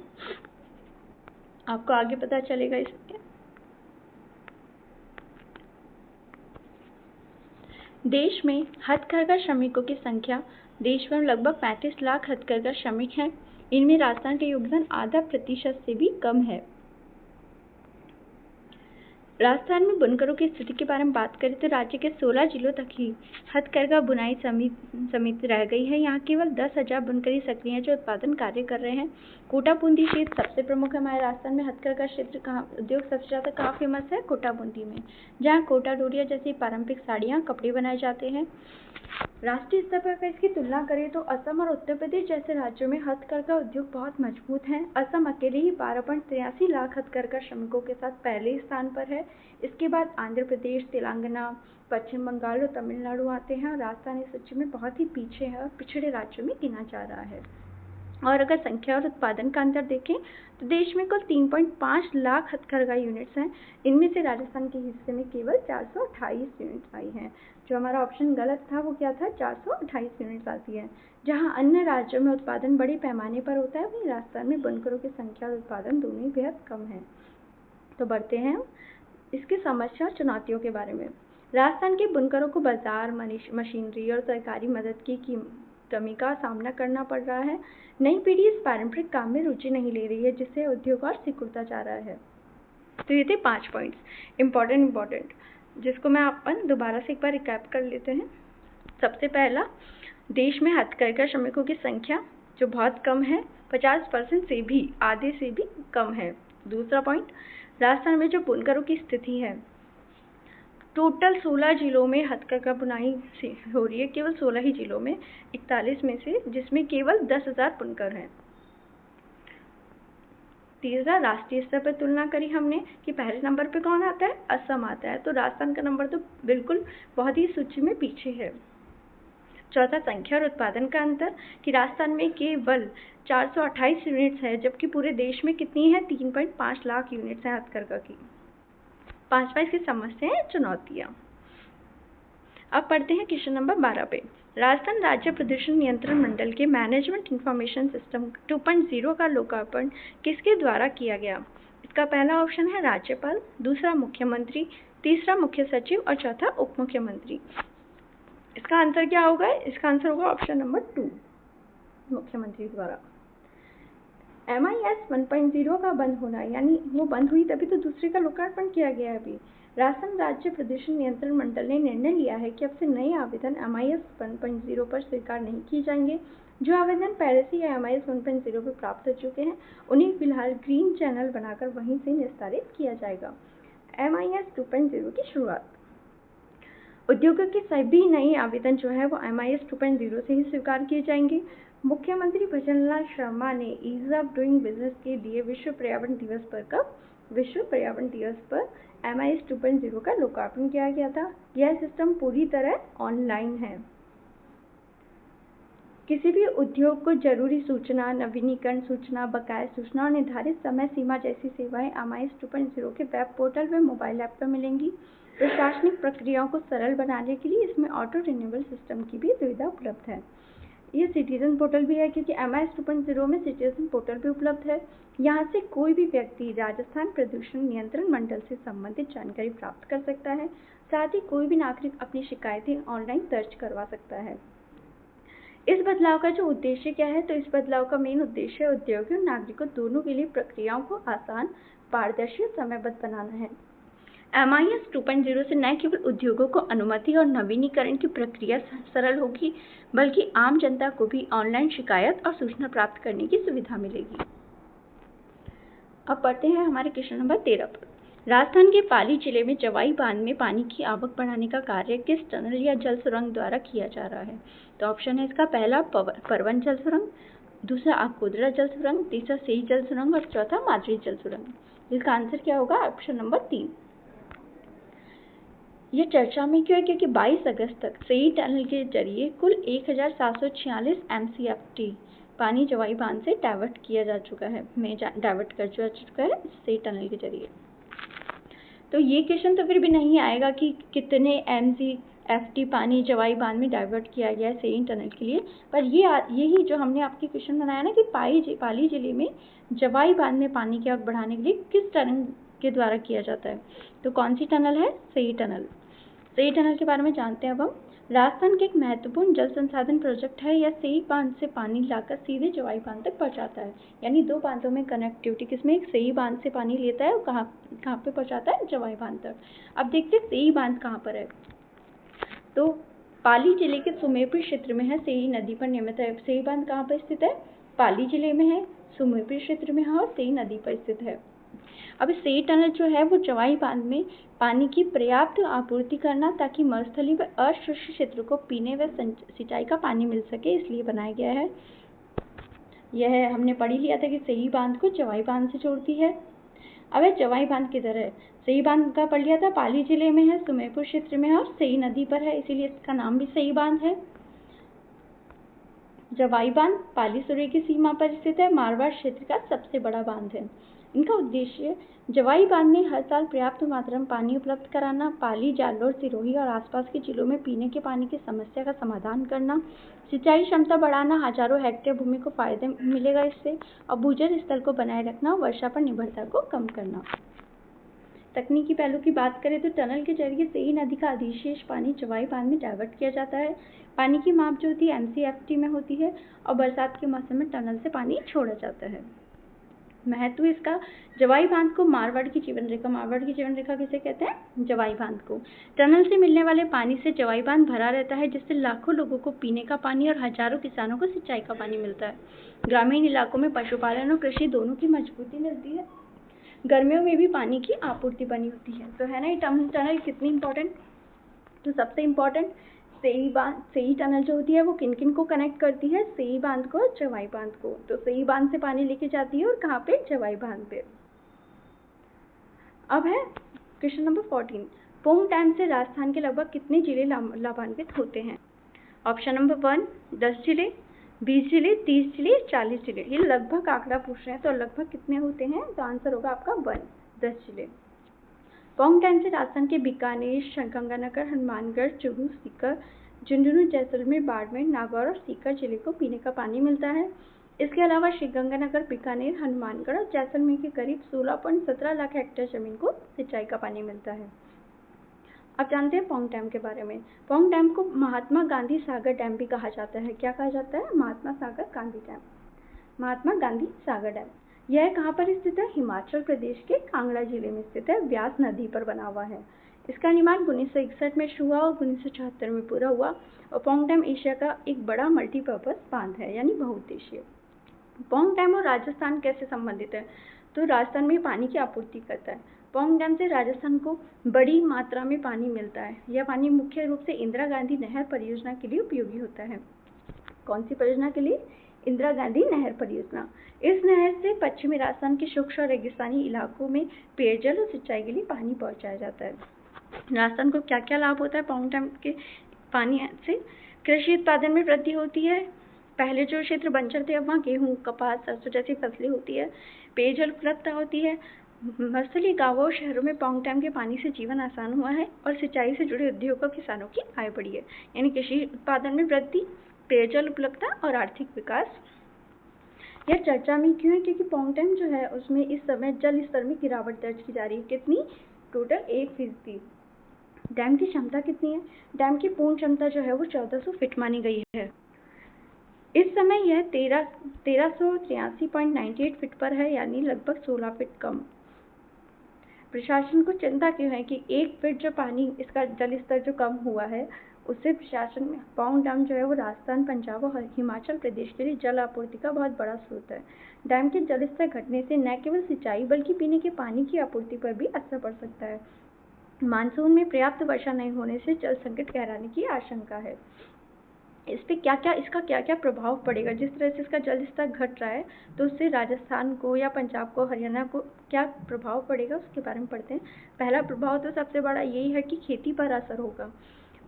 A: आपको आगे पता चलेगा इसमें। देश में हथकरघा श्रमिकों की संख्या, देश में लगभग 35 लाख हथकरघा श्रमिक हैं, इनमें राजस्थान का योगदान 0.5% से भी कम है। राजस्थान में बुनकरों की स्थिति के बारे में बात करें तो राज्य के 16 जिलों तक ही हथकरघा बुनाई समिति रह गई है। यहाँ केवल 10,000 बुनकरी सक्रिय हैं जो उत्पादन कार्य कर रहे हैं। कोटा बूंदी क्षेत्र सबसे प्रमुख है हमारे राजस्थान में। हथकरघा क्षेत्र कहाँ उद्योग सबसे ज़्यादा कहाँ फेमस है, कोटा बूंदी में, जहाँ कोटा डोरिया जैसी पारंपरिक साड़ियाँ, कपड़े बनाए जाते हैं। राष्ट्रीय स्तर पर अगर इसकी तुलना करें तो असम और उत्तर प्रदेश जैसे राज्यों में हथकरघा उद्योग बहुत मजबूत हैं। असम अकेले ही 12.83 लाख हथकरघा श्रमिकों के साथ पहले स्थान पर है। इसके बाद आंध्र प्रदेश, तेलंगाना, पश्चिम बंगाल और तमिलनाडु आते हैं और राजस्थान इस सूची में बहुत ही पीछे है और पिछड़े राज्यों में गिना जा रहा है। और अगर संख्या और उत्पादन का अंतर देखें तो देश में कुल 3.5 लाख हथकरघा यूनिट्स हैं, इनमें से राजस्थान के हिस्से में केवल 428 यूनिट्स आई हैं। जो हमारा ऑप्शन गलत था वो क्या था, 428 यूनिट्स आती है। जहां अन्य राज्यों में उत्पादन बड़े पैमाने पर होता है, वहीं राजस्थान में बुनकरों की संख्या और उत्पादन दोनों ही बेहद कम है। तो बढ़ते हैं हम इसकी समस्या और चुनौतियों के बारे में। राजस्थान के बुनकरों को बाजार, मशीनरी और सरकारी मदद की कमी का सामना करना पड़ रहा है। नई पीढ़ी इस पारंपरिक काम में रुचि नहीं ले रही है, जिससे उद्योग और सिकुड़ता जा रहा है। तो ये थे 5 पॉइंट्स इम्पॉर्टेंट, जिसको मैं अपन दोबारा से एक बार रिकैप कर लेते हैं। सबसे पहला, देश में हथकरघा श्रमिकों की संख्या जो बहुत कम है, 50% से भी, आधे से भी कम है। दूसरा पॉइंट, राजस्थान में जो बुनकरों की स्थिति है, टोटल 16 जिलों में हथकरघा बुनाई हो रही है, केवल 16 ही जिलों में 41 में से, जिसमें केवल 10,000 बुनकर हैं। तीसरा, राष्ट्रीय स्तर पर तुलना करी हमने कि पहले नंबर पे कौन आता है, असम आता है, तो राजस्थान का नंबर तो बिल्कुल बहुत ही सूची में पीछे है। चौथा, संख्या और उत्पादन का अंतर कि राजस्थान में केवल 428 यूनिट्स है, जबकि पूरे देश में कितनी है, 3.5 लाख यूनिट्स है हथकरघा की। पांचवा, इसकी समस्याएं, चुनौतियां। अब पढ़ते हैं क्वेश्चन नंबर 12 पे। राजस्थान राज्य प्रदूषण नियंत्रण मंडल के मैनेजमेंट इंफॉर्मेशन सिस्टम 2.0 का लोकार्पण किसके द्वारा किया गया? इसका पहला ऑप्शन है राज्यपाल, दूसरा मुख्यमंत्री, तीसरा मुख्य सचिव और चौथा उप मुख्यमंत्री। इसका आंसर क्या होगा? इसका आंसर होगा ऑप्शन नंबर 2, मुख्यमंत्री द्वारा। MIS 1.0 का बंद होना, यानी वो बंद हुई तभी तो दूसरे का लोकार्पण किया गया है अभी। राजस्थान राज्य प्रदूषण नियंत्रण मंडल ने निर्णय लिया है कि अब से नए आवेदन MIS 1.0 पर स्वीकार नहीं किए जाएंगे। जो आवेदन पहले से या MIS 1.0 पर प्राप्त हो चुके हैं, उन्हें फिलहाल ग्रीन चैनल बनाकर वहीं से निस्तारित किया जाएगा। MIS 2.0 की शुरुआत। उद्योगों के सभी नए आवेदन जो है वो MIS 2.0 से ही स्वीकार किए जाएंगे। मुख्यमंत्री भजनलाल शर्मा ने ईज ऑफ डूइंग बिजनेस के लिए विश्व पर्यावरण दिवस पर विश्व पर्यावरण दिवस पर MIS 2.0 का लोकार्पण किया गया था। यह सिस्टम पूरी तरह ऑनलाइन है। किसी भी उद्योग को जरूरी सूचना, नवीनीकरण सूचना, बकाया सूचना और निर्धारित समय सीमा जैसी सेवाएं MIS 2.0 के वेब पोर्टल व मोबाइल ऐप पर मिलेंगी। प्रशासनिक प्रक्रियाओं को सरल बनाने के लिए इसमें ऑटो रिन्यूअल सिस्टम की भी सुविधा उपलब्ध है। ये सिटीजन पोर्टल भी है, क्योंकि MIS 2.0 में सिटीजन पोर्टल भी उपलब्ध है। यहाँ से कोई भी व्यक्ति राजस्थान प्रदूषण नियंत्रण मंडल से संबंधित जानकारी प्राप्त कर सकता है। साथ ही कोई भी नागरिक अपनी शिकायतें ऑनलाइन दर्ज करवा सकता है। इस बदलाव का जो उद्देश्य क्या है, तो इस बदलाव का मेन उद्देश्य उद्योगों और नागरिकों दोनों के लिए प्रक्रियाओं को आसान, पारदर्शी और समयबद्ध बनाना है। MIS 2.0 से न केवल उद्योगों को अनुमति और नवीनीकरण की प्रक्रिया सरल होगी, बल्कि आम जनता को भी ऑनलाइन शिकायत और सूचना प्राप्त करने की सुविधा मिलेगी। अब पढ़ते हैं हमारे क्वेश्चन नंबर 13 पर। राजस्थान के पाली जिले में जवाई बांध में पानी की आवक बढ़ाने का कार्य किस टनल या जल सुरंग द्वारा किया जा रहा है? तो ऑप्शन है इसका पहला परवन जल सुरंग, दूसरा आकोदरा जल सुरंग, तीसरा सेई जल सुरंग और चौथा मादरी जल सुरंग। इसका आंसर क्या होगा? Option number 3। यह चर्चा में क्यों है? क्योंकि 22 अगस्त तक सेई टनल के जरिए कुल 1746 MCFT पानी जवाई बांध से डाइवर्ट किया जा चुका है, डाइवर्ट कर चुका है सेई टनल के जरिए। तो ये क्वेश्चन तो फिर भी नहीं आएगा कि कितने MCFT पानी जवाई बांध में डाइवर्ट किया गया है सेई टनल के लिए, पर यही जो हमने आपके क्वेश्चन बनाया ना कि पाली जिले में जवाई बांध में पानी की आवक बढ़ाने के लिए किस टनल के द्वारा किया जाता है, तो कौन सी टनल है? सेई टनल। सेई टनल के बारे में जानते हैं अब हम। राजस्थान के एक महत्वपूर्ण जल संसाधन प्रोजेक्ट है। यह सेई बांध से पानी लाकर सीधे जवाई बांध तक पहुंचाता है, यानी दो बांधों में कनेक्टिविटी किसमें? एक सेई बांध से पानी लेता है और कहाँ पे पहुंचाता है? जवाई बांध तक। अब देखते हैं सेई बांध कहाँ पर है। तो पाली जिले के सुमेरपुर क्षेत्र में है, सेई नदी पर निर्मित है। सेई बांध कहाँ पर स्थित है? पाली जिले में है, सुमेरपुर क्षेत्र में है और सेई नदी पर स्थित है। अब सेई टनल जो है वो जवाई बांध में पानी की पर्याप्त आपूर्ति करना ताकि मरुस्थलीय व अशुष्क क्षेत्रों को पीने व सिंचाई का पानी मिल सके, इसलिए बनाया गया है। यह हमने पढ़ ही लिया था कि सेई बांध को जवाई बांध से जोड़ती है। अब यह जवाई बांध किधर है? सेई बांध का पढ़ लिया था, पाली जिले में है, सुमेरपुर क्षेत्र में है और सेई नदी पर है, इसीलिए इसका नाम भी सेई बांध है। जवाई बांध पाली सूर्य की सीमा पर स्थित है, मारवाड़ क्षेत्र का सबसे बड़ा बांध है। इनका उद्देश्य जवाई बांध में हर साल पर्याप्त मात्रा में पानी उपलब्ध कराना, पाली, जालोर, सिरोही और आसपास के जिलों में पीने के पानी की समस्या का समाधान करना, सिंचाई क्षमता बढ़ाना, हजारों हेक्टेयर भूमि को फायदे मिलेगा इससे, और भूजल स्तर को बनाए रखना, वर्षा पर निर्भरता को कम करना। तकनीकी पहलू की बात करें तो टनल के जरिए सेई नदी का अधिशेष पानी जवाई बांध में डाइवर्ट किया जाता है। पानी की माप जो होती है MCFT में होती है और बरसात के मौसम में टनल से पानी छोड़ा जाता है। महत्व इसका, जवाई बांध को मारवाड़ की जीवन रेखा किसे कहते हैं? जवाई बांध को। टनल से मिलने वाले पानी से जवाई बांध भरा रहता है, जिससे लाखों लोगों को पीने का पानी और हजारों किसानों को सिंचाई का पानी मिलता है। ग्रामीण इलाकों में पशुपालन और कृषि दोनों की मजबूती मिलती है। गर्मियों में भी पानी की आपूर्ति बनी होती है। तो है ना ये टनल कितनी इंपॉर्टेंट? तो सबसे इम्पोर्टेंट सेई टनल जो होती है वो किन किन को कनेक्ट करती है? सेई बांध को और जवाई बांध को। तो सेई बांध से पानी लेके जाती है और कहाँ पे? जवाई बांध पे। अब है क्वेश्चन नंबर 14। पोंग डैम से राजस्थान के लगभग कितने जिले लाभान्वित होते हैं? ऑप्शन नंबर 1 10 जिले, 20 जिले, 30 जिले, 40 जिले। ये लगभग आंकड़ा पूछ रहे हैं, तो लगभग कितने होते हैं? तो आंसर होगा आपका 1 10 जिले। पोंग डैम से राजस्थान के बीकानेर, श्रीगंगानगर, हनुमानगढ़, चूरू, सीकर, झुंझुनू, जैसलमेर, बाड़मेर, नागौर और सीकर जिले को पीने का पानी मिलता है। इसके अलावा श्रीगंगानगर, बीकानेर, हनुमानगढ़ और जैसलमेर के करीब 16.17 लाख हेक्टेयर जमीन को सिंचाई का पानी मिलता है। अब जानते हैं पोंग डैम के बारे में। पोंग डैम को महात्मा गांधी सागर डैम भी कहा जाता है। क्या कहा जाता है? महात्मा गांधी सागर डैम। यह कहाँ पर स्थित है? हिमाचल प्रदेश के कांगड़ा जिले में स्थित है, व्यास नदी पर बना हुआ है। इसका निर्माण 1961 में शुरू हुआ और 1974 में पूरा हुआ। और पोंग डैम एशिया का एक बड़ा मल्टीपर्पज बांध है, यानी बहुउद्देशीय। पोंग डैम और राजस्थान कैसे संबंधित है? तो राजस्थान में पानी की आपूर्ति करता है। पोंग डैम से राजस्थान को बड़ी मात्रा में पानी मिलता है। यह पानी मुख्य रूप से इंदिरा गांधी नहर परियोजना के लिए उपयोगी होता है। कौन सी परियोजना के लिए? इंदिरा गांधी नहर परियोजना। इस नहर से पश्चिमी राजस्थान के शुष्क और रेगिस्तानी इलाकों में पेयजल और सिंचाई के लिए पानी पहुंचाया जाता है। राजस्थान को क्या क्या लाभ होता है पोंग डैम के पानी से? कृषि उत्पादन में वृद्धि होती है। पहले जो क्षेत्र बंजर थे अब वहाँ गेहूँ, कपास, सरसों जैसी फसलें होती है। पेयजल उपलब्धता होती है। मरुस्थलीय गांवों और शहरों में पोंग डैम के पानी से जीवन आसान हुआ है और सिंचाई से जुड़े उद्योग और किसानों की आय बढ़ी है। यानी कृषि उत्पादन में वृद्धि, पेयजल उपलब्धता और आर्थिक विकास। यह चर्चा में क्यों है? क्योंकि पोंग डैम जो है उसमें इस समय जल स्तर में गिरावट दर्ज की जा रही है। कितनी? टोटल 1%। डैम की क्षमता कितनी है? डैम की पूर्ण क्षमता जो है वो 1400 फीट मानी गई है। इस समय यह 1383.98 फीट पर है, यानी लगभग 16 फीट कम। प्रशासन को चिंता क्यों है कि 1 फीट जो पानी इसका जल स्तर जो कम हुआ है, उससे प्रशासन में पाउंग डैम जो है वो राजस्थान, पंजाब और हिमाचल प्रदेश के लिए जल आपूर्ति का बहुत बड़ा स्रोत है। डैम के जल स्तर घटने से न केवल सिंचाई बल्कि पीने के पानी की आपूर्ति पर भी असर पड़ सकता है। मानसून में पर्याप्त वर्षा नहीं होने से जल संकट गहराने की आशंका है। इसका क्या क्या प्रभाव पड़ेगा? जिस तरह से इसका जल स्तर घट रहा है, तो उससे राजस्थान को या पंजाब को, हरियाणा को क्या प्रभाव पड़ेगा, उसके बारे में पढ़ते हैं। पहला प्रभाव तो सबसे बड़ा यही है कि खेती पर असर होगा।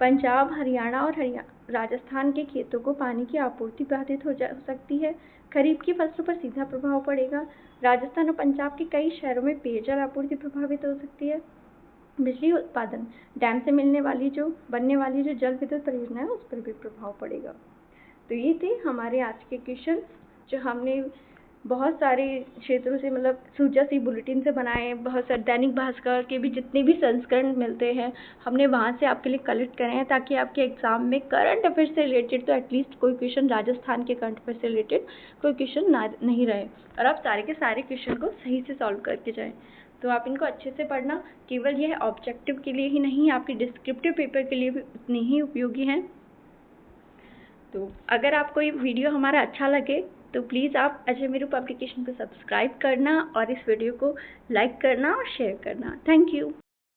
A: पंजाब, हरियाणा और राजस्थान के खेतों को पानी की आपूर्ति बाधित हो सकती है। खरीफ की फसलों पर सीधा प्रभाव पड़ेगा। राजस्थान और पंजाब के कई शहरों में पेयजल आपूर्ति प्रभावित हो सकती है। बिजली उत्पादन, डैम से बनने वाली जो जल विद्युत परियोजना है, उस पर भी प्रभाव पड़ेगा। तो ये थे हमारे आज के क्वेश्चन, जो हमने बहुत सारे क्षेत्रों से, मतलब सूजा सी बुलेटिन से बनाए। बहुत सारे दैनिक भास्कर के भी जितने भी संस्करण मिलते हैं, हमने वहाँ से आपके लिए कलेक्ट करे हैं, ताकि आपके एग्जाम में करंट अफेयर से रिलेटेड तो एटलीस्ट कोई क्वेश्चन, राजस्थान के करंट अफेयर से रिलेटेड कोई क्वेश्चन नहीं रहे, और आप सारे के सारे क्वेश्चन को सही से सॉल्व करके जाएं। तो आप इनको अच्छे से पढ़ना। केवल यह ऑब्जेक्टिव के लिए ही नहीं, आपके डिस्क्रिप्टिव पेपर के लिए भी उतनी ही उपयोगी हैं। तो अगर आपको ये वीडियो हमारा अच्छा लगे तो प्लीज़ आप अजय मेरू पब्लिकेशन को सब्सक्राइब करना और इस वीडियो को लाइक करना और शेयर करना। Thank you.